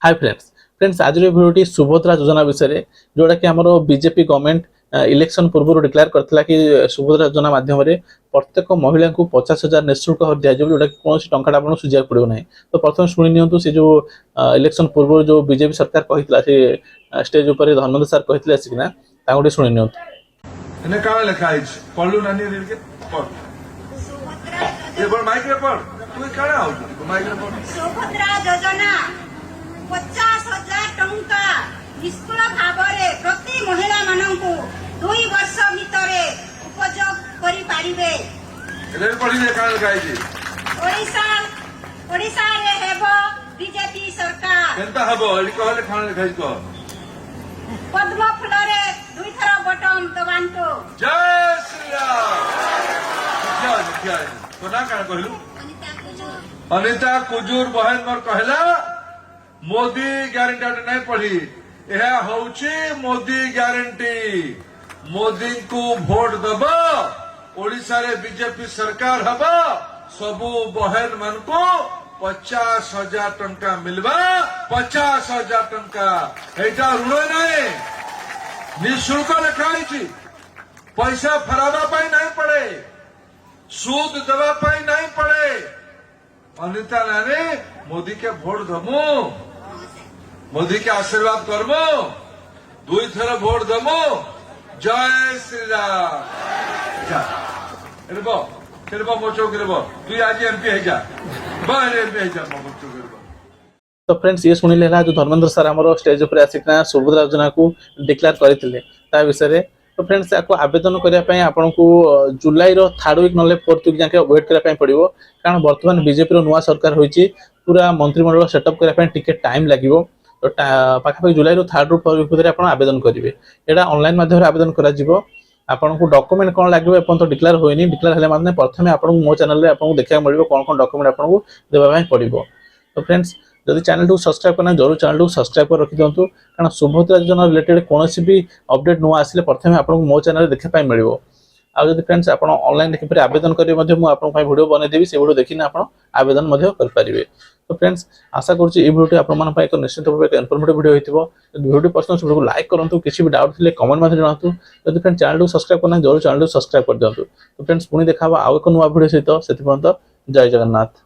Hi friends आज भिडियोटी सुभद्रा योजना विषय जोटा कि आमर बीजेपी गवर्नमेंट इलेक्शन पूर्व डिक्लेयर करथिला कि सुभद्रा योजना माध्यम प्रत्येक महिला को 50,000 निःशुल्क दिया जोटा कि कौन टंका आपको सुझा पड़ो ना। तो प्रथम शुणी नियंतु से जो इलेक्शन पूर्व जो बीजेपी सरकार कही से स्टेज ऊपर धर्मेंद्र सर कहते आसिकना शुणी नियंतु। एने का लिखा है पढ़लु नानी रे के पढ़ ये बोल माइक रे पढ़ तू काना हो माइक रे पढ़ सुभद्रा योजना 50,000 टंका निष्कुल भावरे प्रति महिला माननकु 2 वर्ष भितरे उपयोग करि पारिबे। एले पढ़ी ले काना लिखा है ओडिशा रे हेबो बीजेपी सरकार केनता हबो एली कहले खाना लिखा है को पद्म फुलरे 2 थर बटन दबांतो। जय श्री राम। जय तो ना काना कहलु अनिता कुजूर बहन मोर कहला मोदी ग्यारंटी नहीं पढ़ी यह होची मोदी ग्यारंटी मोदी को भोट दब ओडिशा रे बीजेपी सरकार हब सबू बहन मन को 50,000 टंका मिलवा 50,000 टंका एटा ऋण नहीं निःशुल्क लिखाई पैसा फरावा पाई नहीं पड़े सूद देवा पाई नहीं पड़े। अनिता नानी मोदी के भोट दमु मोदी के आशीर्वाद करमु 2 थर भोट दमु। जय श्री राम। जा मो चौक तू आज एमपी है जा एमपी है जा मो चौक। तो फ्रेंड्स ये शुणिले जो धर्मेंद्र सर आमर स्टेज उपर आसिकना सुभद्रा योजना को डिक्लेयर करते विषय। तो फ्रेंड्स आपको आवेदन करने आपन को जुलाई 3rd वीक ना 4th वीक जाके वेट करने पड़ो कारण बर्तमान बीजेपी नुआ सरकार होती पूरा मंत्रिमंडल सेटअप करने टिके टाइम लगे। तो पाखापाखि जुलाई 3rd ରୁ 4th वीक भितर आप आवेदन करेंगे यहाँ ऑनलाइन माध्यम आवेदन कर आपन को डॉक्यूमेंट कौन लगे एपर्तंत डिक्लेयर होनी डिक्लेयर है माने प्रथम आपको मो चैनल आपको देखा मिले कौन कौन डॉक्यूमेंट आपको देवाई पड़ो। तो फ्रेंड्स जदि चैनल को सब्सक्राइब करना जरूर चैनल को सब्सक्राइब कर रखि दिंतु कारण सुभद्रा योजना रिलेटेड कौन भी अपडेट नुआ आसिले प्रथम आपको मो चैनल देखा मिले। आदि फ्रेंड्स आप ऑनलाइन देखिए आवेदन करेंगे वीडियो बनईदेवी से वीडियो देखिए आप आवेदन करेंगे। तो फ्रेंड्स आशा करुँच ये वीडियो आप एक निश्चित भाव एक इनफॉर्मेटिव वीडियो होती वीडियो पसंद वीडियो को लाइक करूँ किसी भी डाउट थे कमेंट में जनातु जब फ्रेंड्स चैनल को सब्सक्राइब करना जरूर चैनल को सब्सक्राइब कर दिंतु। तो फ्रेंड्स पुणी देखा आउ एक नुआ वीडियो सहित से जय जगन्नाथ।